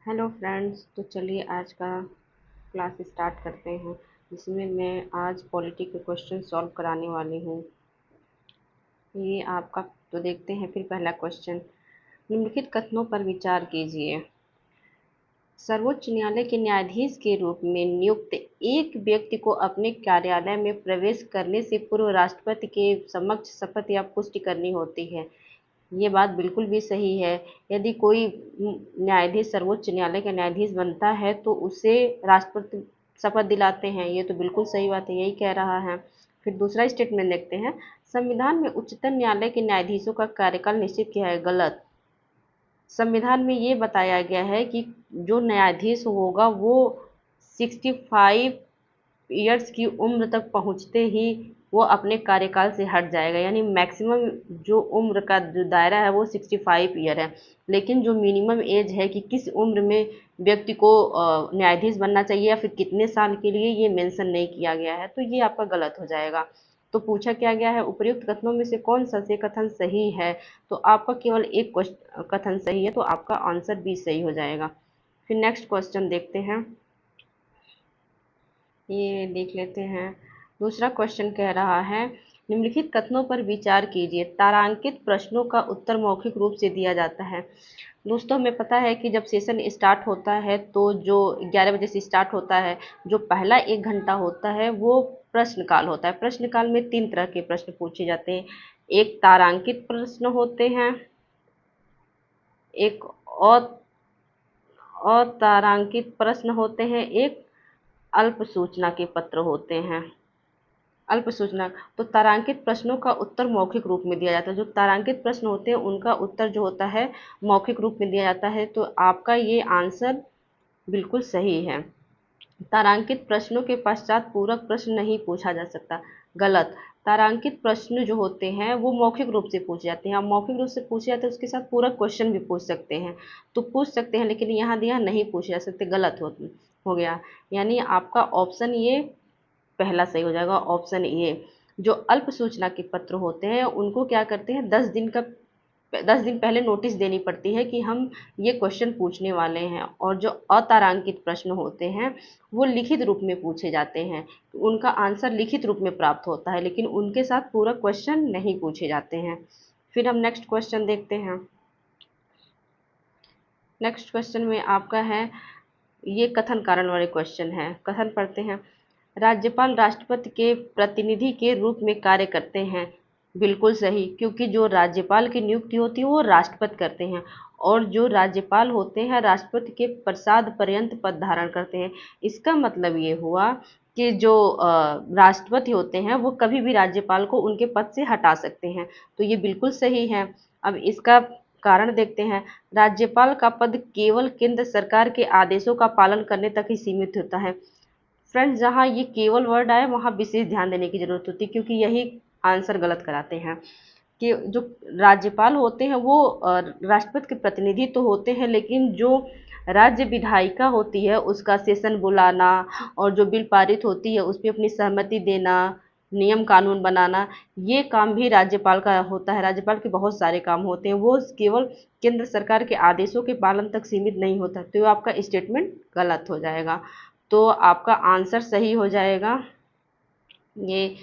Hello friends, तो चलिए आज का क्लास स्टार्ट करते हैं, जिसमें मैं आज पॉलिटी के क्वेश्चन सॉल्व कराने वाली हूँ। ये आपका तो देखते हैं। फिर पहला क्वेश्चन, निम्नलिखित कथनों पर विचार कीजिए। सर्वोच्च न्यायालय के न्यायाधीश के रूप में नियुक्त एक व्यक्ति को अपने कार्यालय में प्रवेश करने से पूर्व राष्ट्रपति के समक्ष शपथ या पुष्टि करनी होती है। ये बात बिल्कुल भी सही है। यदि कोई न्यायाधीश सर्वोच्च न्यायालय का न्यायाधीश बनता है तो उसे राष्ट्रपति शपथ दिलाते हैं। ये तो बिल्कुल सही बात है, यही कह रहा है। फिर दूसरा स्टेटमेंट देखते हैं। संविधान में उच्चतम न्यायालय के न्यायाधीशों का कार्यकाल निश्चित किया है। गलत। संविधान में ये बताया गया है कि जो न्यायाधीश होगा वो 65 ईयर्स की उम्र तक पहुंचते ही वो अपने कार्यकाल से हट जाएगा। यानी मैक्सिमम जो उम्र का जो दायरा है वो 65 ईयर है। लेकिन जो मिनिमम एज है कि किस उम्र में व्यक्ति को न्यायाधीश बनना चाहिए या फिर कितने साल के लिए, ये मेंशन नहीं किया गया है, तो ये आपका गलत हो जाएगा। तो पूछा क्या गया है, उपयुक्त कथनों में से कौन सा से कथन सही है। तो आपका केवल एक कथन सही है, तो आपका आंसर बी सही हो जाएगा। फिर नेक्स्ट क्वेश्चन देखते हैं, ये देख लेते हैं। दूसरा क्वेश्चन कह रहा है, निम्नलिखित कथनों पर विचार कीजिए। तारांकित प्रश्नों का उत्तर मौखिक रूप से दिया जाता है। दोस्तों, हमें पता है कि जब सेशन स्टार्ट होता है तो जो 11 बजे से स्टार्ट होता है, जो पहला 1 घंटा होता है वो प्रश्नकाल होता है। प्रश्नकाल में 3 तरह के प्रश्न पूछे जाते हैं। एक तारांकित प्रश्न होते हैं, एक अतारांकित प्रश्न होते हैं, एक अल्प सूचना के पत्र होते हैं। अल्प सूचना, तो तारांकित प्रश्नों का उत्तर मौखिक रूप में दिया जाता है। जो तारांकित प्रश्न होते हैं उनका उत्तर जो होता है मौखिक रूप में दिया जाता है। तो आपका ये आंसर बिल्कुल सही है। तारांकित प्रश्नों के पश्चात पूरक प्रश्न नहीं पूछा जा सकता। गलत। तारांकित प्रश्न जो होते हैं वो मौखिक रूप से पूछे जाते हैं। आप मौखिक रूप से पूछे जाते हैं, उसके साथ पूरक क्वेश्चन भी पूछ सकते हैं। तो पूछ सकते हैं, लेकिन यहाँ दिया नहीं पूछे जा सकते। गलत हो गया। यानी आपका ऑप्शन ये पहला सही हो जाएगा, ऑप्शन ए। जो अल्प सूचना के पत्र होते हैं उनको क्या करते हैं, 10 दिन पहले नोटिस देनी पड़ती है कि हम ये क्वेश्चन पूछने वाले हैं। और जो अतारांकित प्रश्न होते हैं वो लिखित रूप में पूछे जाते हैं, तो उनका आंसर लिखित रूप में प्राप्त होता है, लेकिन उनके साथ पूरा क्वेश्चन नहीं पूछे जाते हैं। फिर हम नेक्स्ट क्वेश्चन देखते हैं। नेक्स्ट क्वेश्चन में आपका है, ये कथन कारण वाले क्वेश्चन है। कथन पढ़ते हैं। राज्यपाल राष्ट्रपति के प्रतिनिधि के रूप में कार्य करते हैं। बिल्कुल सही, क्योंकि जो राज्यपाल की नियुक्ति होती है वो राष्ट्रपति करते हैं, और जो राज्यपाल होते हैं राष्ट्रपति के प्रसाद पर्यंत पद धारण करते हैं। इसका मतलब ये हुआ कि जो राष्ट्रपति होते हैं वो कभी भी राज्यपाल को उनके पद से हटा सकते हैं। तो ये बिल्कुल सही है। अब इसका कारण देखते हैं। राज्यपाल का पद केवल केंद्र सरकार के आदेशों का पालन करने तक ही सीमित होता है। फ्रेंड्स, जहाँ ये केवल वर्ड आए वहाँ विशेष ध्यान देने की जरूरत होती है, क्योंकि यही आंसर गलत कराते हैं। कि जो राज्यपाल होते हैं वो राष्ट्रपति के प्रतिनिधि तो होते हैं, लेकिन जो राज्य विधायिका होती है उसका सेशन बुलाना और जो बिल पारित होती है उस पर अपनी सहमति देना, नियम कानून बनाना, ये काम भी राज्यपाल का होता है। राज्यपाल के बहुत सारे काम होते हैं, वो केवल केंद्र सरकार के आदेशों के पालन तक सीमित नहीं होता। तो आपका स्टेटमेंट गलत हो जाएगा। तो आपका आंसर सही हो जाएगा, ये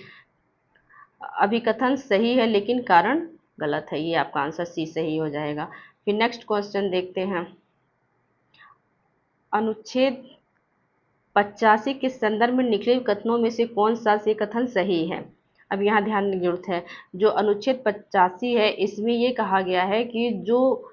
अभिकथन सही है लेकिन कारण गलत है। ये आपका आंसर सी सही हो जाएगा। फिर नेक्स्ट क्वेश्चन देखते हैं। अनुच्छेद 85 के संदर्भ में निकले कथनों में से कौन सा से कथन सही है। अब यहाँ ध्यान देने की जरूरत है। जो अनुच्छेद 85 है इसमें ये कहा गया है कि जो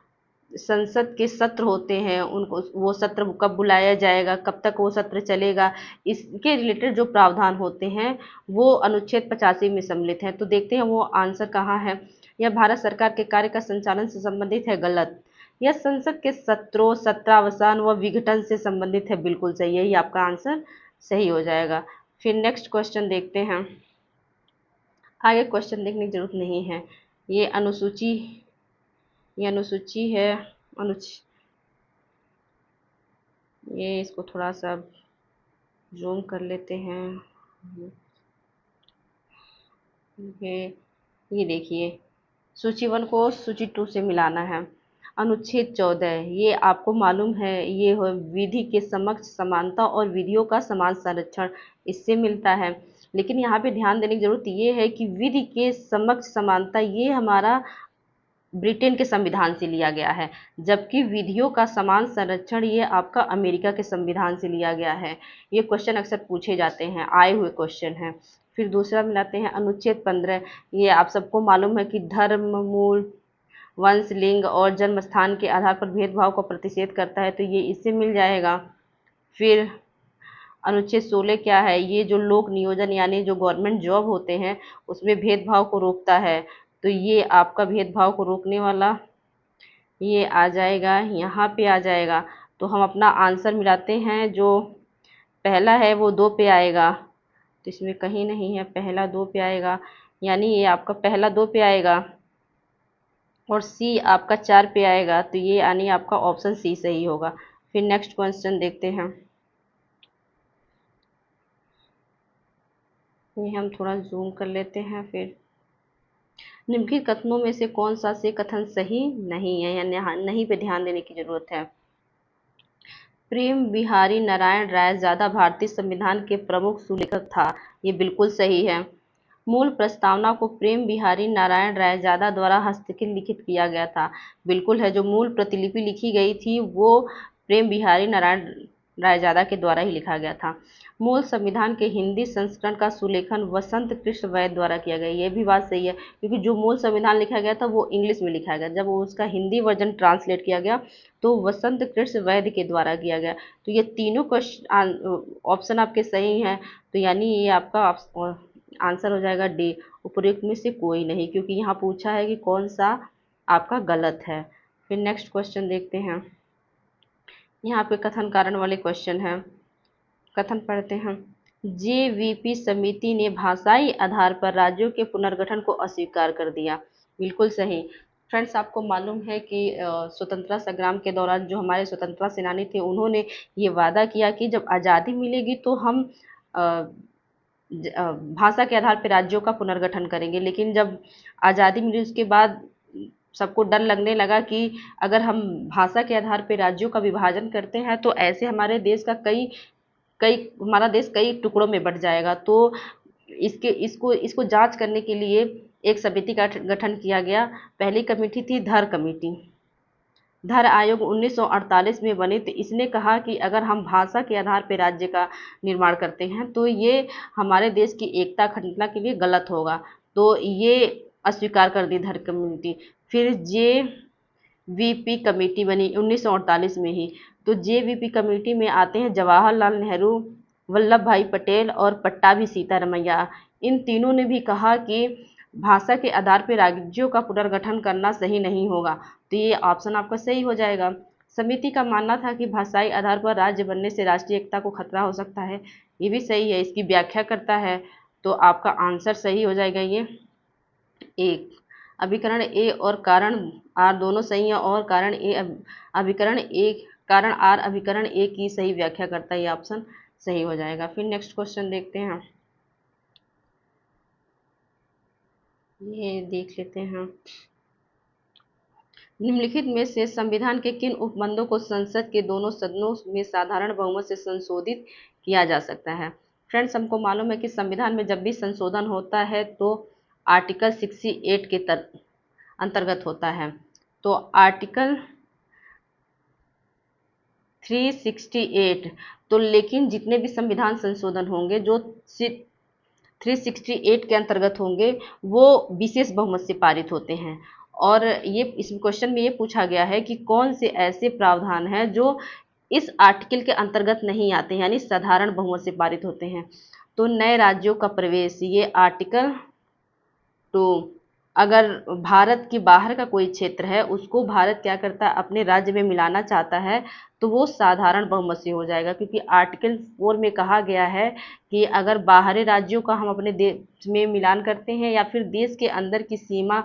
संसद के सत्र होते हैं उनको, वो सत्र कब बुलाया जाएगा, कब तक वो सत्र चलेगा, इसके रिलेटेड जो प्रावधान होते हैं वो अनुच्छेद 85 में सम्मिलित हैं। तो देखते हैं वो आंसर कहाँ है। यह भारत सरकार के कार्य का संचालन से संबंधित है। गलत। यह संसद के सत्रों, सत्रावसान व विघटन से संबंधित है। बिल्कुल सही, यही आपका आंसर सही हो जाएगा। फिर नेक्स्ट क्वेश्चन देखते हैं। आगे क्वेश्चन देखने की जरूरत नहीं है। ये अनुसूची है। अनुच ये इसको थोड़ा सा जूम कर लेते हैं। ये देखिए, सूची 1 को सूची 2 से मिलाना है। अनुच्छेद 14 ये आपको मालूम है, ये हो विधि के समक्ष समानता और विधियों का समान संरक्षण, इससे मिलता है। लेकिन यहाँ पे ध्यान देने की जरूरत ये है कि विधि के समक्ष समानता ये हमारा ब्रिटेन के संविधान से लिया गया है, जबकि विधियों का समान संरक्षण ये आपका अमेरिका के संविधान से लिया गया है। ये क्वेश्चन अक्सर पूछे जाते हैं, आए हुए क्वेश्चन हैं। फिर दूसरा मिलाते हैं अनुच्छेद 15, ये आप सबको मालूम है कि धर्म, मूल, वंश, लिंग और जन्म स्थान के आधार पर भेदभाव को प्रतिषेध करता है, तो ये इससे मिल जाएगा। फिर अनुच्छेद 16 क्या है, ये जो लोक नियोजन यानी जो गवर्नमेंट जॉब होते हैं उसमें भेदभाव को रोकता है, तो ये आपका भेदभाव को रोकने वाला ये आ जाएगा, यहाँ पे आ जाएगा। तो हम अपना आंसर मिलाते हैं, जो पहला है वो 2 पे आएगा, तो इसमें कहीं नहीं है, पहला 2 पे आएगा, यानी ये आपका पहला 2 पे आएगा और सी आपका 4 पे आएगा, तो ये यानी आपका ऑप्शन सी सही होगा। फिर नेक्स्ट क्वेश्चन देखते हैं, ये हम थोड़ा जूम कर लेते हैं। फिर निम्नलिखित कथनों में से कौन सा से कथन सही नहीं है, या नहीं पे ध्यान देने की जरूरत है। प्रेम बिहारी नारायण राय ज़्यादा भारतीय संविधान के प्रमुख सुलेखक था, ये बिल्कुल सही है। मूल प्रस्तावना को प्रेम बिहारी नारायण राय ज़्यादा द्वारा हस्तलिखित लिखित किया गया था, बिल्कुल है। जो मूल प्रतिलिपि लिखी गई थी वो प्रेम बिहारी नारायण रायजादा के द्वारा ही लिखा गया था। मूल संविधान के हिंदी संस्करण का सुलेखन वसंत कृष्ण वैद्य द्वारा किया गया, ये भी बात सही है, क्योंकि जो मूल संविधान लिखा गया था वो इंग्लिश में लिखा गया, जब वो उसका हिंदी वर्जन ट्रांसलेट किया गया तो वसंत कृष्ण वैद्य के द्वारा किया गया। तो ये तीनों क्वेश्चन ऑप्शन आपके सही हैं, तो यानी ये आपका आंसर हो जाएगा डी, उपयुक्त में से कोई नहीं, क्योंकि यहाँ पूछा है कि कौन सा आपका गलत है। फिर नेक्स्ट क्वेश्चन देखते हैं, यहाँ पे कथन कारण वाले क्वेश्चन हैं। कथन पढ़ते हैं, जेवीपी समिति ने भाषाई आधार पर राज्यों के पुनर्गठन को अस्वीकार कर दिया, बिल्कुल सही। फ्रेंड्स, आपको मालूम है कि स्वतंत्रता संग्राम के दौरान जो हमारे स्वतंत्रता सेनानी थे उन्होंने ये वादा किया कि जब आज़ादी मिलेगी तो हम भाषा के आधार पर राज्यों का पुनर्गठन करेंगे। लेकिन जब आज़ादी मिली उसके बाद सबको डर लगने लगा कि अगर हम भाषा के आधार पर राज्यों का विभाजन करते हैं तो ऐसे हमारे देश का कई कई हमारा देश कई टुकड़ों में बट जाएगा। तो इसको जांच करने के लिए एक समिति का गठन किया गया। पहली कमेटी थी धर कमेटी। धर आयोग 1948 में बने, तो इसने कहा कि अगर हम भाषा के आधार पर राज्य का निर्माण करते हैं तो ये हमारे देश की एकता अखंडता के लिए गलत होगा, तो ये अस्वीकार कर दी धर कमेटी। फिर जेवीपी कमेटी बनी 1948 में ही। तो जेवीपी कमेटी में आते हैं जवाहरलाल नेहरू, वल्लभ भाई पटेल और पट्टाभी सीतारमैया। इन तीनों ने भी कहा कि भाषा के आधार पर राज्यों का पुनर्गठन करना सही नहीं होगा, तो ये ऑप्शन आपका सही हो जाएगा। समिति का मानना था कि भाषाई आधार पर राज्य बनने से राष्ट्रीय एकता को खतरा हो सकता है, ये भी सही है। इसकी व्याख्या करता है, तो आपका आंसर सही हो जाएगा ये एक। अभिकरण ए और कारण आर दोनों सही हैं, और कारण ए अभिकरण ए कारण आर अभिकरण ए की सही व्याख्या करता है, ये ऑप्शन सही हो जाएगा। फिर नेक्स्ट क्वेश्चन देखते हैं, ये देख लेते हैं, निम्नलिखित में से संविधान के किन उपबंधों को संसद के दोनों सदनों में साधारण बहुमत से संशोधित किया जा सकता है। फ्रेंड्स, हमको मालूम है कि संविधान में जब भी संशोधन होता है तो आर्टिकल 68 के अंतर्गत होता है। तो आर्टिकल 368, तो लेकिन जितने भी संविधान संशोधन होंगे जो 368 के अंतर्गत होंगे वो विशेष बहुमत से पारित होते हैं। और ये इस क्वेश्चन में ये पूछा गया है कि कौन से ऐसे प्रावधान हैं जो इस आर्टिकल के अंतर्गत नहीं आते हैं, यानी साधारण बहुमत से पारित होते हैं। तो नए राज्यों का प्रवेश, ये आर्टिकल 2, अगर भारत के बाहर का कोई क्षेत्र है उसको भारत क्या करता है अपने राज्य में मिलाना चाहता है, तो वो साधारण बहुमत से हो जाएगा, क्योंकि आर्टिकल 4 में कहा गया है कि अगर बाहरी राज्यों का हम अपने देश में मिलान करते हैं या फिर देश के अंदर की सीमा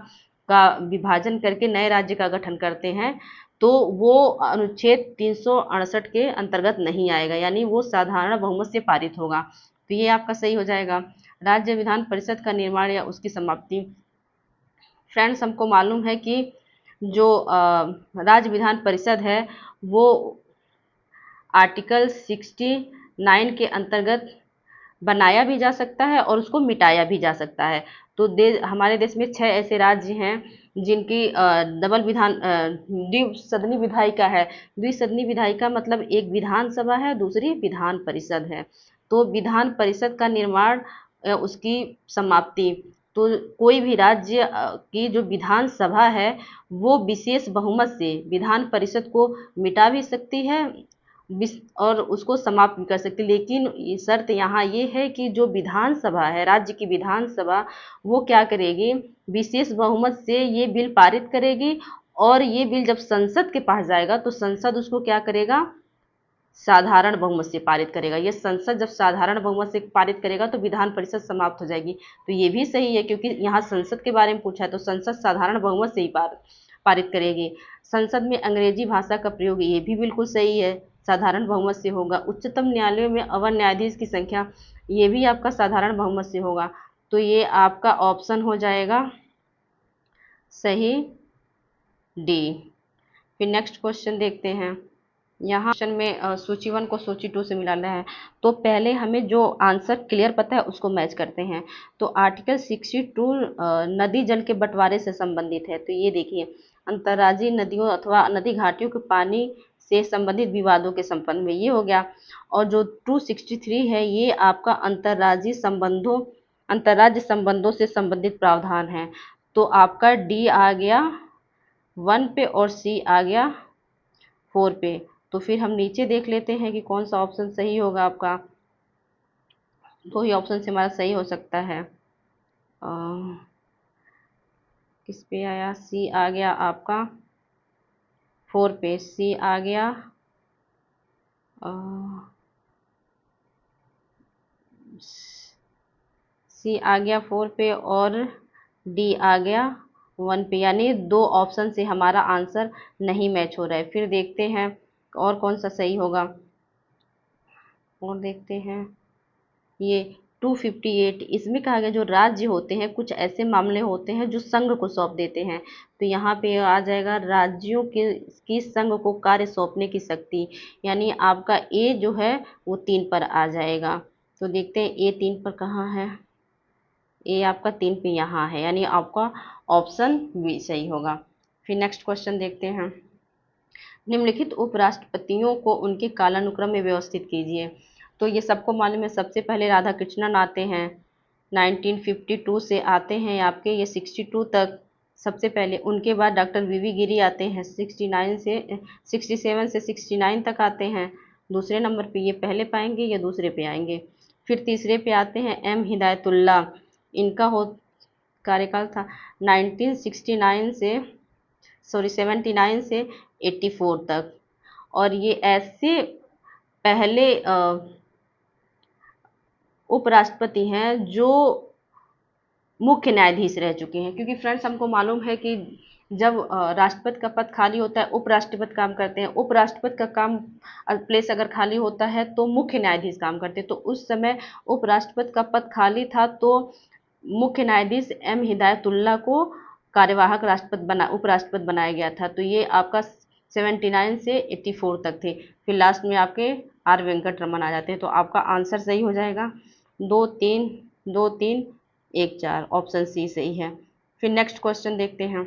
का विभाजन करके नए राज्य का गठन करते हैं तो वो अनुच्छेद 368 के अंतर्गत नहीं आएगा, यानी वो साधारण बहुमत से पारित होगा। तो ये आपका सही हो जाएगा। राज्य विधान परिषद का निर्माण या उसकी समाप्ति, फ्रेंड्स, हमको मालूम है कि जो राज्य विधान परिषद है वो आर्टिकल 69 के अंतर्गत बनाया भी जा सकता है और उसको मिटाया भी जा सकता है। तो हमारे देश में 6 ऐसे राज्य हैं जिनकी डबल विधान द्विसदनी विधायिका है। द्विसदनी विधायिका मतलब एक विधानसभा है, दूसरी विधान परिषद है। तो विधान परिषद का निर्माण उसकी समाप्ति, तो कोई भी राज्य की जो विधानसभा है वो विशेष बहुमत से विधान परिषद को मिटा भी सकती है और उसको समाप्त भी कर सकती है। लेकिन शर्त यहाँ ये है कि जो विधानसभा है, राज्य की विधानसभा, वो क्या करेगी, विशेष बहुमत से ये बिल पारित करेगी और ये बिल जब संसद के पास जाएगा तो संसद उसको क्या करेगा, साधारण बहुमत से पारित करेगा। ये संसद जब साधारण बहुमत से पारित करेगा तो विधान परिषद समाप्त हो जाएगी। तो ये भी सही है क्योंकि यहाँ संसद के बारे में पूछा है, तो संसद साधारण बहुमत से ही पारित करेगी। संसद में अंग्रेजी भाषा का प्रयोग, ये भी बिल्कुल सही है, साधारण बहुमत से होगा। उच्चतम न्यायालयों में अवर न्यायाधीश की संख्या, ये भी आपका साधारण बहुमत से होगा। तो ये आपका ऑप्शन हो जाएगा सही डी। फिर नेक्स्ट क्वेश्चन देखते हैं। यहाँ क्वेश्चन में सूची 1 को सूची 2 से मिलाना है, तो पहले हमें जो आंसर क्लियर पता है उसको मैच करते हैं। तो आर्टिकल 62 नदी जल के बंटवारे से संबंधित है। तो ये देखिए, अंतर्राज्यीय नदियों अथवा नदी घाटियों के पानी से संबंधित विवादों के संबंध में ये हो गया। और जो 263 है ये आपका अंतर्राज्य संबंधों से संबंधित प्रावधान है। तो आपका डी आ गया 1 पे और सी आ गया 4 पे। तो फिर हम नीचे देख लेते हैं कि कौन सा ऑप्शन सही होगा आपका। दो ही ऑप्शन से हमारा सही हो सकता है। किस पे आया, सी आ गया आपका 4 पे, सी आ गया सी आ गया 4 पे और डी आ गया 1 पे, यानी 2 ऑप्शन से हमारा आंसर नहीं मैच हो रहा है। फिर देखते हैं और कौन सा सही होगा, और देखते हैं ये 258। इसमें कहा गया जो राज्य होते हैं कुछ ऐसे मामले होते हैं जो संघ को सौंप देते हैं। तो यहाँ पे आ जाएगा राज्यों की संघ को कार्य सौंपने की शक्ति, यानी आपका ए जो है वो 3 पर आ जाएगा। तो देखते हैं ए 3 पर कहाँ है, ए आपका 3 पे यहाँ है, यानी आपका ऑप्शन बी सही होगा। फिर नेक्स्ट क्वेश्चन देखते हैं। निम्नलिखित उपराष्ट्रपतियों को उनके कालानुक्रम में व्यवस्थित कीजिए। तो ये सबको मालूम है, सबसे पहले राधा कृष्णन आते हैं, 1952 से आते हैं आपके ये 62 तक सबसे पहले। उनके बाद डॉक्टर वी गिरी आते हैं 67 से 69 तक आते हैं। दूसरे नंबर पे ये पहले पाएंगे या दूसरे पे आएंगे। फिर तीसरे पे आते हैं एम हिदायतुल्ला, इनका हो कार्यकाल था 79 से 84 तक। और ये ऐसे पहले उपराष्ट्रपति हैं जो मुख्य न्यायाधीश रह चुके हैं, क्योंकि फ्रेंड्स हमको मालूम है कि जब राष्ट्रपति का पद खाली होता है उपराष्ट्रपति काम करते हैं, उपराष्ट्रपति का काम प्लेस अगर खाली होता है तो मुख्य न्यायाधीश काम करते हैं। तो उस समय उपराष्ट्रपति का पद खाली था तो मुख्य न्यायाधीश एम हिदायतुल्ला को कार्यवाहक उपराष्ट्रपति बनाया गया था। तो ये आपका 79 से 84 तक थे। फिर लास्ट में आपके आर वेंकट रमन आ जाते हैं। तो आपका आंसर सही हो जाएगा 2 3 2 3 1 4, ऑप्शन सी सही है। फिर नेक्स्ट क्वेश्चन देखते हैं।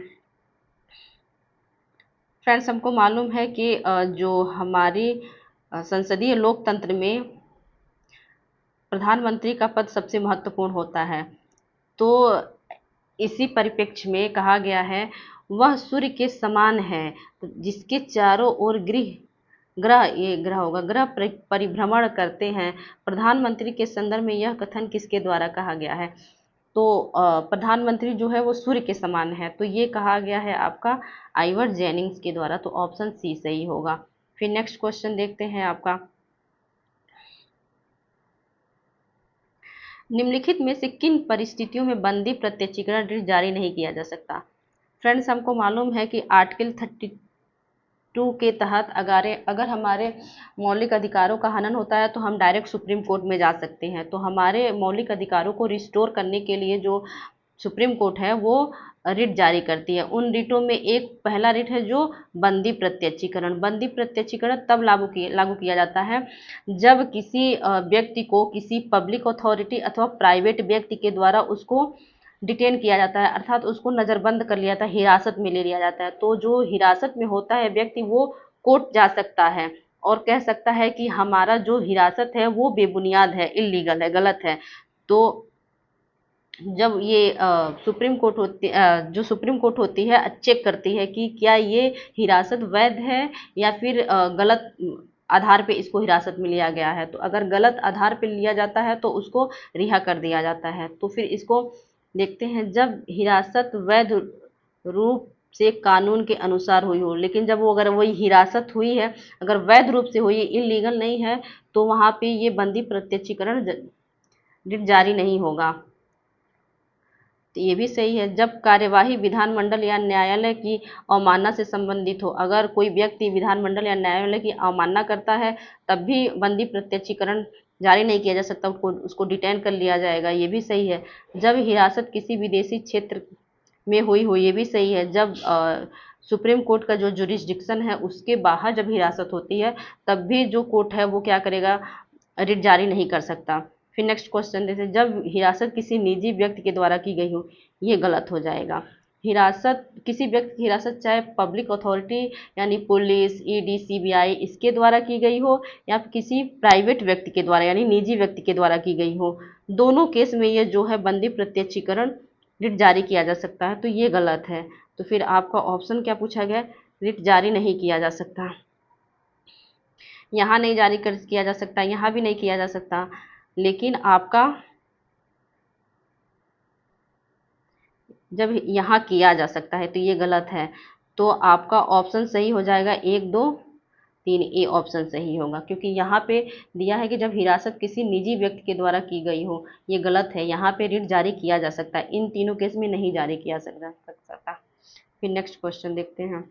फ्रेंड्स हमको मालूम है कि जो हमारी संसदीय लोकतंत्र में प्रधानमंत्री का पद सबसे महत्वपूर्ण होता है। तो इसी परिप्रेक्ष्य में कहा गया है वह सूर्य के समान है जिसके चारों ओर ग्रह परिभ्रमण करते हैं। प्रधानमंत्री के संदर्भ में यह कथन किसके द्वारा कहा गया है? तो प्रधानमंत्री जो है वो सूर्य के समान है, तो ये कहा गया है आपका आइवर जेनिंग्स के द्वारा। तो ऑप्शन सी सही होगा। फिर नेक्स्ट क्वेश्चन देखते हैं आपका, निम्नलिखित में से किन परिस्थितियों में बंदी प्रत्यक्षीकरण ऋण जारी नहीं किया जा सकता? फ्रेंड्स हमको मालूम है कि आर्टिकल 32 के तहत अगर हमारे मौलिक अधिकारों का हनन होता है तो हम डायरेक्ट सुप्रीम कोर्ट में जा सकते हैं। तो हमारे मौलिक अधिकारों को रिस्टोर करने के लिए जो सुप्रीम कोर्ट है वो रिट जारी करती है। उन रिटों में एक पहला रिट है जो बंदी प्रत्यक्षीकरण। बंदी प्रत्यक्षीकरण तब लागू किया जाता है जब किसी व्यक्ति को किसी पब्लिक अथॉरिटी अथवा प्राइवेट व्यक्ति के द्वारा उसको डिटेन किया जाता है, अर्थात उसको नज़रबंद कर लिया जाता है, हिरासत में ले लिया जाता है। तो जो हिरासत में होता है व्यक्ति, वो कोर्ट जा सकता है और कह सकता है कि हमारा जो हिरासत है वो बेबुनियाद है, इल्लीगल है, गलत है। तो जब ये जो सुप्रीम कोर्ट होती है चेक करती है कि क्या ये हिरासत वैध है या फिर गलत आधार पे इसको हिरासत में लिया गया है। तो अगर गलत आधार पे लिया जाता है तो उसको रिहा कर दिया जाता है। तो फिर इसको देखते हैं, जब हिरासत वैध रूप से कानून के अनुसार हुई हो, लेकिन जब वो अगर वही हिरासत हुई है अगर वैध रूप से हुई है, इलीगल नहीं है, तो वहाँ पे ये बंदी प्रत्यक्षीकरण जारी नहीं होगा। तो ये भी सही है। जब कार्यवाही विधानमंडल या न्यायालय की अवमानना से संबंधित हो, अगर कोई व्यक्ति विधानमंडल या न्यायालय की अवमानना करता है तब भी बंदी प्रत्यक्षीकरण जारी नहीं किया जा सकता, उसको डिटेन कर लिया जाएगा, ये भी सही है। जब हिरासत किसी विदेशी क्षेत्र में हुई हो, ये भी सही है। जब सुप्रीम कोर्ट का जो जुरिस्डिक्शन है उसके बाहर जब हिरासत होती है तब भी जो कोर्ट है वो क्या करेगा, रिट जारी नहीं कर सकता। फिर नेक्स्ट क्वेश्चन जैसे, जब हिरासत किसी निजी व्यक्ति के द्वारा की गई हो, ये गलत हो जाएगा। हिरासत किसी व्यक्ति की हिरासत चाहे पब्लिक अथॉरिटी यानी पुलिस, ईडी, सीबीआई इसके द्वारा की गई हो या फिर किसी प्राइवेट व्यक्ति के द्वारा यानी निजी व्यक्ति के द्वारा की गई हो, दोनों केस में ये जो है बंदी प्रत्यक्षीकरण रिट जारी किया जा सकता है। तो ये गलत है। तो फिर आपका ऑप्शन क्या पूछा गया, रिट जारी नहीं किया जा सकता। यहाँ नहीं जारी कर किया जा सकता, यहाँ भी नहीं किया जा सकता, लेकिन आपका जब यहाँ किया जा सकता है तो ये गलत है। तो आपका ऑप्शन सही हो जाएगा 1, 2, 3, ए ऑप्शन सही होगा, क्योंकि यहाँ पे दिया है कि जब हिरासत किसी निजी व्यक्ति के द्वारा की गई हो, ये गलत है। यहाँ पे रिट जारी किया जा सकता है, इन तीनों केस में नहीं जारी किया सकता। फिर नेक्स्ट क्वेश्चन देखते हैं।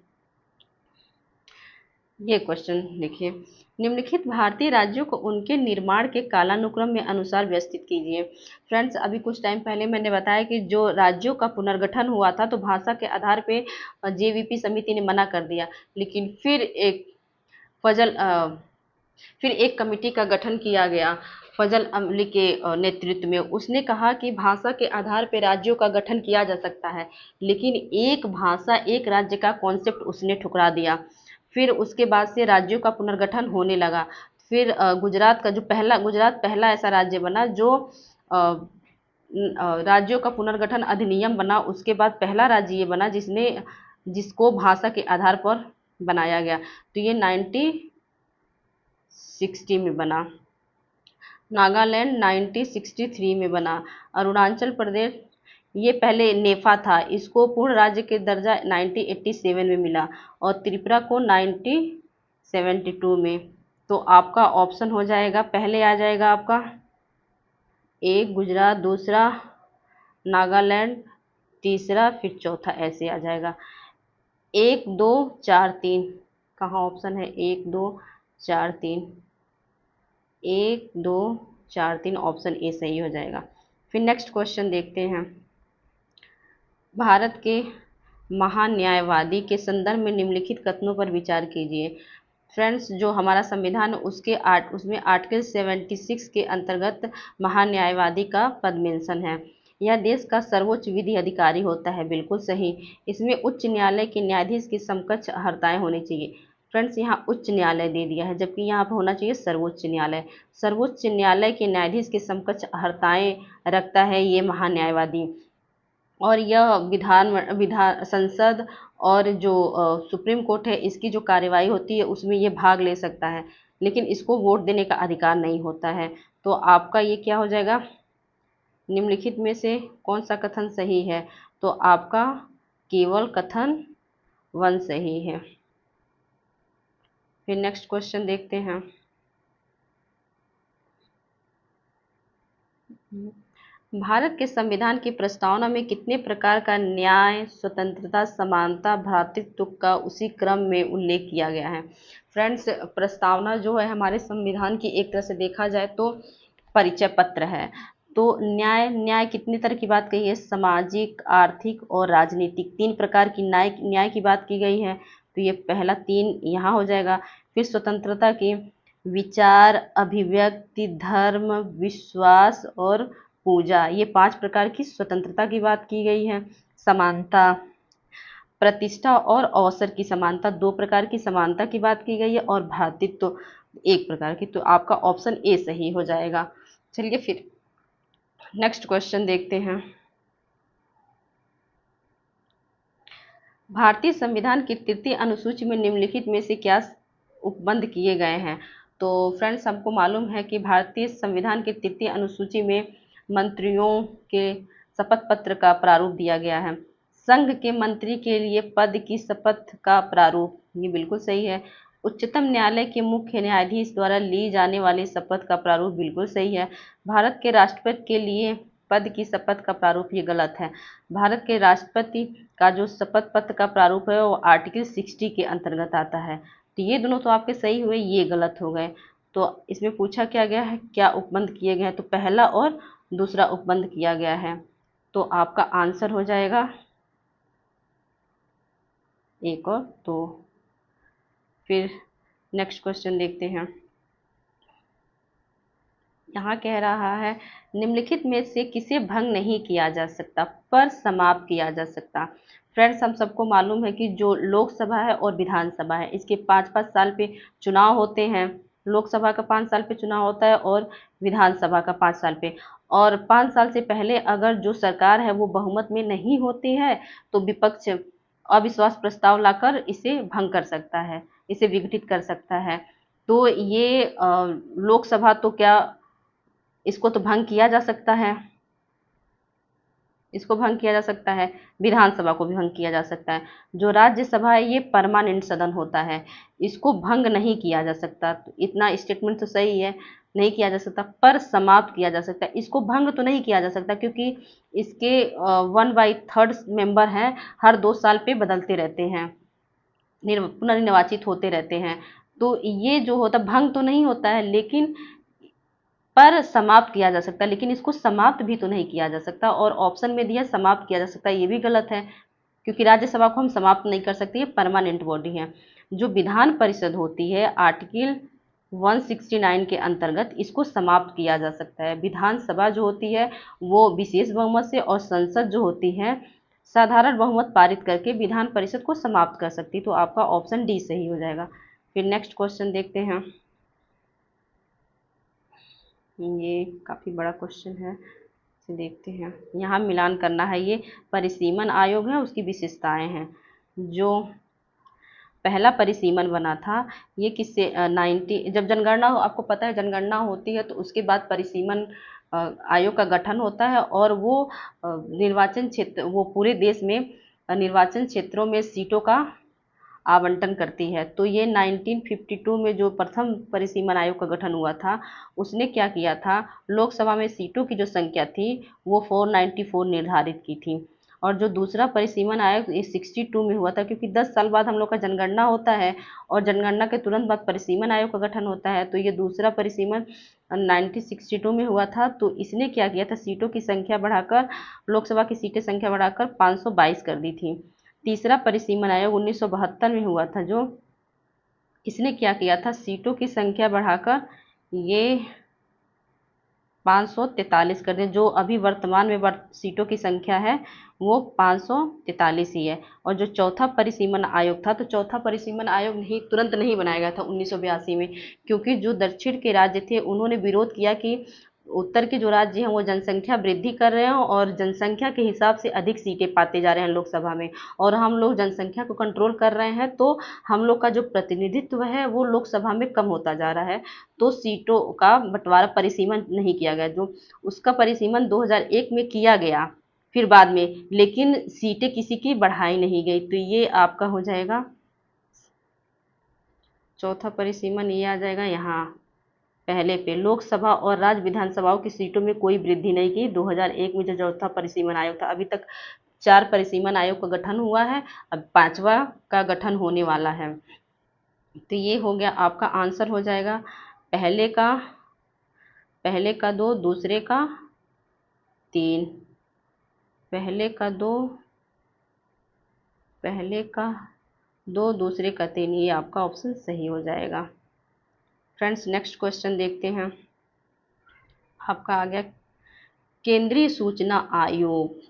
ये क्वेश्चन देखिए, निम्नलिखित भारतीय राज्यों को उनके निर्माण के कालानुक्रम में अनुसार व्यवस्थित कीजिए। फ्रेंड्स, अभी कुछ टाइम पहले मैंने बताया कि जो राज्यों का पुनर्गठन हुआ था तो भाषा के आधार पे जेवीपी समिति ने मना कर दिया, लेकिन फिर एक कमेटी का गठन किया गया फजल अमली के नेतृत्व में। उसने कहा कि भाषा के आधार पर राज्यों का गठन किया जा सकता है, लेकिन एक भाषा एक राज्य का कॉन्सेप्ट उसने ठुकरा दिया। फिर उसके बाद से राज्यों का पुनर्गठन होने लगा। फिर गुजरात पहला ऐसा राज्य बना जो राज्यों का पुनर्गठन अधिनियम बना। उसके बाद पहला राज्य ये बना जिसको भाषा के आधार पर बनाया गया। तो ये 1960 में बना। नागालैंड 1963 में बना। अरुणाचल प्रदेश ये पहले नेफा था, इसको पूर्ण राज्य के दर्जा 1987 में मिला, और त्रिपुरा को 1972 में। तो आपका ऑप्शन हो जाएगा, पहले आ जाएगा आपका एक गुजरात, दूसरा नागालैंड, तीसरा फिर चौथा, ऐसे आ जाएगा 1, 2, 4, 3। कहाँ ऑप्शन है 1, 2, 4, 3, 1, 2, 4, 3, ऑप्शन ए सही हो जाएगा। फिर नेक्स्ट क्वेश्चन देखते हैं। भारत के महान न्यायवादी के संदर्भ में निम्नलिखित कथनों पर विचार कीजिए। फ्रेंड्स, जो हमारा संविधान उसमें आर्टिकल 76 के अंतर्गत महान न्यायवादी का पद मेंशन है। यह देश का सर्वोच्च विधि अधिकारी होता है, बिल्कुल सही। इसमें उच्च न्यायालय के न्यायाधीश के समकक्ष अर्हताएं होनी चाहिए। फ्रेंड्स, यहाँ उच्च न्यायालय दे दिया है, जबकि यहाँ पर होना चाहिए सर्वोच्च न्यायालय। सर्वोच्च न्यायालय के न्यायाधीश के समकक्ष अर्हताएं रखता है ये महान न्यायवादी। और यह विधान संसद और जो सुप्रीम कोर्ट है इसकी जो कार्यवाही होती है उसमें ये भाग ले सकता है, लेकिन इसको वोट देने का अधिकार नहीं होता है। तो आपका ये क्या हो जाएगा, निम्नलिखित में से कौन सा कथन सही है? तो आपका केवल कथन 1 सही है। फिर नेक्स्ट क्वेश्चन देखते हैं। भारत के संविधान की प्रस्तावना में कितने प्रकार का न्याय, स्वतंत्रता, समानता, भ्रातृत्व का उसी क्रम में उल्लेख किया गया है? फ्रेंड्स, प्रस्तावना जो है हमारे संविधान की एक तरह से देखा जाए तो परिचय पत्र है। तो न्याय न्याय कितने तरह की बात कही है, सामाजिक, आर्थिक और राजनीतिक, 3 प्रकार की न्याय न्याय की बात की गई है। तो ये पहला 3 यहाँ हो जाएगा। फिर स्वतंत्रता की विचार, अभिव्यक्ति, धर्म, विश्वास और पूजा, ये 5 प्रकार की स्वतंत्रता की बात की गई है। समानता, प्रतिष्ठा और अवसर की समानता, 2 प्रकार की समानता की बात की गई है। और भ्रातृत्व तो 1 प्रकार की। तो आपका ऑप्शन ए सही हो जाएगा। चलिए फिर नेक्स्ट क्वेश्चन देखते हैं। भारतीय संविधान की 33 अनुसूची में निम्नलिखित में से क्या उपबंध किए गए हैं। तो फ्रेंड्स, हमको मालूम है कि भारतीय संविधान की 33 अनुसूची में मंत्रियों के शपथ पत्र का प्रारूप दिया गया है। संघ के मंत्री के लिए पद की शपथ का प्रारूप, ये बिल्कुल सही है। उच्चतम न्यायालय के मुख्य न्यायाधीश द्वारा ली जाने वाली शपथ का प्रारूप, बिल्कुल सही है। भारत के राष्ट्रपति के लिए पद की शपथ का प्रारूप, ये गलत है। भारत के राष्ट्रपति का जो शपथ पत्र का प्रारूप है वो आर्टिकल 60 के अंतर्गत आता है। तो ये दोनों तो आपके सही हुए, ये गलत हो गए। तो इसमें पूछा क्या गया है, क्या उपबंध किए गए हैं। तो पहला और दूसरा उपबंध किया गया है। तो आपका आंसर हो जाएगा 1 और 2। फिर नेक्स्ट क्वेश्चन देखते हैं। यहाँ कह रहा है निम्नलिखित में से किसे भंग नहीं किया जा सकता पर समाप्त किया जा सकता। फ्रेंड्स, हम सबको मालूम है कि जो लोकसभा है और विधानसभा है, इसके 5-5 साल पे चुनाव होते हैं। लोकसभा का 5 साल पे चुनाव होता है और विधानसभा का 5 साल पे। और 5 साल से पहले अगर जो सरकार है वो बहुमत में नहीं होती है तो विपक्ष अविश्वास प्रस्ताव लाकर इसे भंग कर सकता है, इसे विघटित कर सकता है। तो ये लोकसभा तो क्या, इसको तो भंग किया जा सकता है, इसको भंग किया जा सकता है। विधानसभा को भी भंग किया जा सकता है। जो राज्यसभा है ये परमानेंट सदन होता है, इसको भंग नहीं किया जा सकता। तो इतना स्टेटमेंट तो सही है, नहीं किया जा सकता पर समाप्त किया जा सकता है। इसको भंग तो नहीं किया जा सकता क्योंकि इसके 1/3 मेंबर हैं, हर 2 साल पे बदलते रहते हैं, पुनर्निर्वाचित होते रहते हैं। तो ये जो होता भंग तो नहीं होता है लेकिन पर समाप्त किया जा सकता है, लेकिन इसको समाप्त भी तो नहीं किया जा सकता। और ऑप्शन में दिया समाप्त किया जा सकता है, ये भी गलत है क्योंकि राज्यसभा को हम समाप्त नहीं कर सकते, ये परमानेंट बॉडी है। जो विधान परिषद होती है आर्टिकल 169 के अंतर्गत इसको समाप्त किया जा सकता है। विधानसभा जो होती है वो विशेष बहुमत से और संसद जो होती है साधारण बहुमत पारित करके विधान परिषद को समाप्त कर सकती। तो आपका ऑप्शन डी सही हो जाएगा। फिर नेक्स्ट क्वेश्चन देखते हैं। ये काफ़ी बड़ा क्वेश्चन है, इसे देखते हैं। यहाँ मिलान करना है, ये परिसीमन आयोग है, उसकी विशेषताएं हैं। जो पहला परिसीमन बना था ये किससे 90, जब जनगणना आपको पता है जनगणना होती है तो उसके बाद परिसीमन आयोग का गठन होता है और वो निर्वाचन क्षेत्र, वो पूरे देश में निर्वाचन क्षेत्रों में सीटों का आवंटन करती है। तो ये 1952 में जो प्रथम परिसीमन आयोग का गठन हुआ था उसने क्या किया था, लोकसभा में सीटों की जो संख्या थी वो 494 निर्धारित की थी। और जो दूसरा परिसीमन आयोग ये 62 में हुआ था क्योंकि 10 साल बाद हम लोग का जनगणना होता है और जनगणना के तुरंत बाद परिसीमन आयोग का गठन होता है। तो ये दूसरा परिसीमन 1962 में हुआ था। तो इसने क्या किया था, सीटों की संख्या बढ़ाकर, लोकसभा की सीटें संख्या बढ़ाकर 522 कर दी थी। तीसरा परिसीमन आयोग 1972 में हुआ था, जो इसने क्या किया था, सीटों की संख्या बढ़ाकर ये 543 कर दिया। जो अभी वर्तमान में सीटों की संख्या है वो 543 ही है। और जो चौथा परिसीमन आयोग था, तो चौथा परिसीमन आयोग नहीं तुरंत नहीं बनाया गया था 1982 में, क्योंकि जो दक्षिण के राज्य थे उन्होंने विरोध किया कि उत्तर के जो राज्य हैं वो जनसंख्या वृद्धि कर रहे हैं और जनसंख्या के हिसाब से अधिक सीटें पाते जा रहे हैं लोकसभा में, और हम लोग जनसंख्या को कंट्रोल कर रहे हैं तो हम लोग का जो प्रतिनिधित्व है वो लोकसभा में कम होता जा रहा है। तो सीटों का बंटवारा परिसीमन नहीं किया गया, जो उसका परिसीमन 2001 में किया गया फिर बाद में, लेकिन सीटें किसी की बढ़ाई नहीं गई। तो ये आपका हो जाएगा चौथा परिसीमन, ये आ जाएगा यहाँ पहले पे। लोकसभा और राज्य विधानसभाओं की सीटों में कोई वृद्धि नहीं की 2001 में जो चौथा परिसीमन आयोग था। अभी तक 4 परिसीमन आयोग का गठन हुआ है, अब 5वां का गठन होने वाला है। तो ये हो गया आपका आंसर हो जाएगा पहले का 2, दूसरे का 3, पहले का 2, दूसरे का 3, ये आपका ऑप्शन सही हो जाएगा। फ्रेंड्स नेक्स्ट क्वेश्चन देखते हैं। आपका आ गया, केंद्रीय सूचना आयोग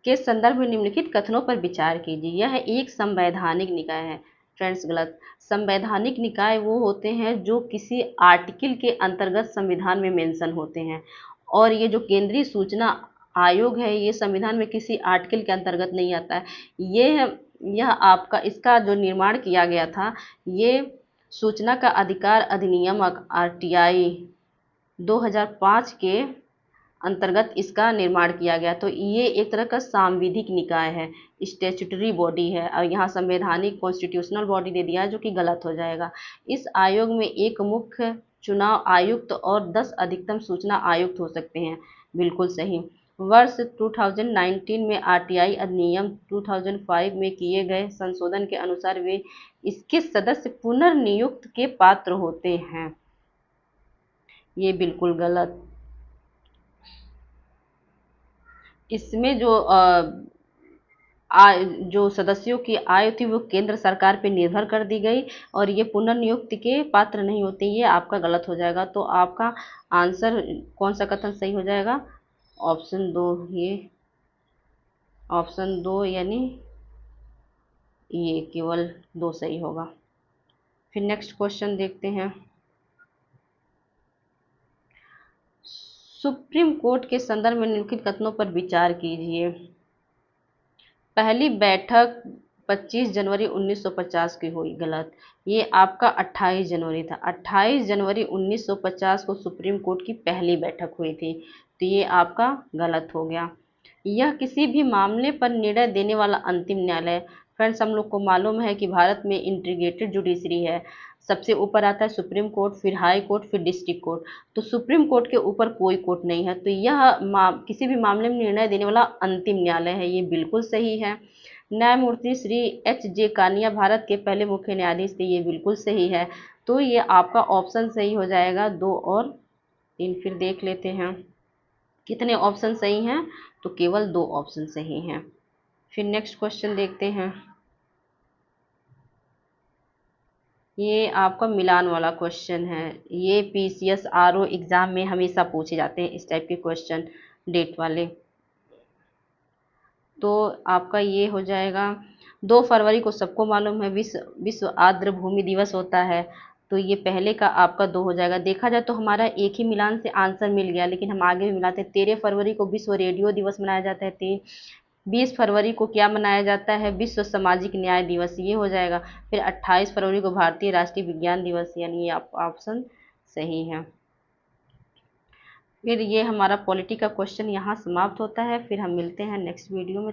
के संदर्भ में निम्नलिखित कथनों पर विचार कीजिए। यह एक संवैधानिक निकाय है। फ्रेंड्स गलत। संवैधानिक निकाय वो होते हैं जो किसी आर्टिकल के अंतर्गत संविधान में मेंशन होते हैं, और ये जो केंद्रीय सूचना आयोग है ये संविधान में किसी आर्टिकल के अंतर्गत नहीं आता है। यह आपका इसका जो निर्माण किया गया था, ये सूचना का अधिकार अधिनियम RTI 2005 के अंतर्गत इसका निर्माण किया गया। तो ये एक तरह का सांविधिक निकाय है, स्टैट्यूटरी बॉडी है, और यहाँ संवैधानिक कॉन्स्टिट्यूशनल बॉडी दे दिया है जो कि गलत हो जाएगा। इस आयोग में एक मुख्य चुनाव आयुक्त और 10 अधिकतम सूचना आयुक्त हो सकते हैं। बिल्कुल सही। वर्ष 2019 में RTI अधिनियम 2005 में किए गए संशोधन के अनुसार वे इसके सदस्य पुनर्नियुक्त के पात्र होते हैं। ये बिल्कुल गलत। इसमें जो सदस्यों की आयु थी वो केंद्र सरकार पे निर्भर कर दी गई, और ये पुनर्नियुक्ति के पात्र नहीं होते। ये आपका गलत हो जाएगा। तो आपका आंसर कौन सा कथन सही हो जाएगा? ऑप्शन 2। ये ऑप्शन 2 यानी ये केवल 2 सही होगा। फिर नेक्स्ट क्वेश्चन देखते हैं। सुप्रीम कोर्ट के संदर्भ में निम्नलिखित कथनों पर विचार कीजिए। पहली बैठक 25 जनवरी 1950 की हुई। गलत। ये आपका 28 जनवरी था। 28 जनवरी 1950 को सुप्रीम कोर्ट की पहली बैठक हुई थी। तो ये आपका गलत हो गया। यह किसी भी मामले पर निर्णय देने वाला अंतिम न्यायालय। फ्रेंड्स हम लोग को मालूम है कि भारत में इंटीग्रेटेड जुडिशरी है। सबसे ऊपर आता है सुप्रीम कोर्ट, फिर हाई कोर्ट, फिर डिस्ट्रिक्ट कोर्ट। तो सुप्रीम कोर्ट के ऊपर कोई कोर्ट नहीं है। तो यह किसी भी मामले में निर्णय देने वाला अंतिम न्यायालय है। ये बिल्कुल सही है। न्यायमूर्ति श्री HJ कानिया भारत के पहले मुख्य न्यायाधीश थे। ये बिल्कुल सही है। तो ये आपका ऑप्शन सही हो जाएगा 2 और 3। फिर देख लेते हैं कितने ऑप्शन सही हैं। तो केवल 2 ऑप्शन सही हैं। फिर नेक्स्ट क्वेश्चन देखते हैं। ये आपका मिलान वाला क्वेश्चन है। ये PCS RO एग्ज़ाम में हमेशा पूछे जाते हैं इस टाइप के क्वेश्चन, डेट वाले। तो आपका ये हो जाएगा 2 फरवरी को सबको मालूम है विश्व आर्द्र भूमि दिवस होता है। तो ये पहले का आपका 2 हो जाएगा। देखा जाए तो हमारा एक ही मिलान से आंसर मिल गया, लेकिन हम आगे भी मिलाते हैं। 13 फरवरी को विश्व रेडियो दिवस मनाया जाता है। 20 फरवरी को क्या मनाया जाता है? विश्व सामाजिक न्याय दिवस। ये हो जाएगा। फिर 28 फरवरी को भारतीय राष्ट्रीय विज्ञान दिवस। यानी ये ऑप्शन सही है। फिर ये हमारा पॉलिटी का क्वेश्चन यहाँ समाप्त होता है। फिर हम मिलते हैं नेक्स्ट वीडियो में।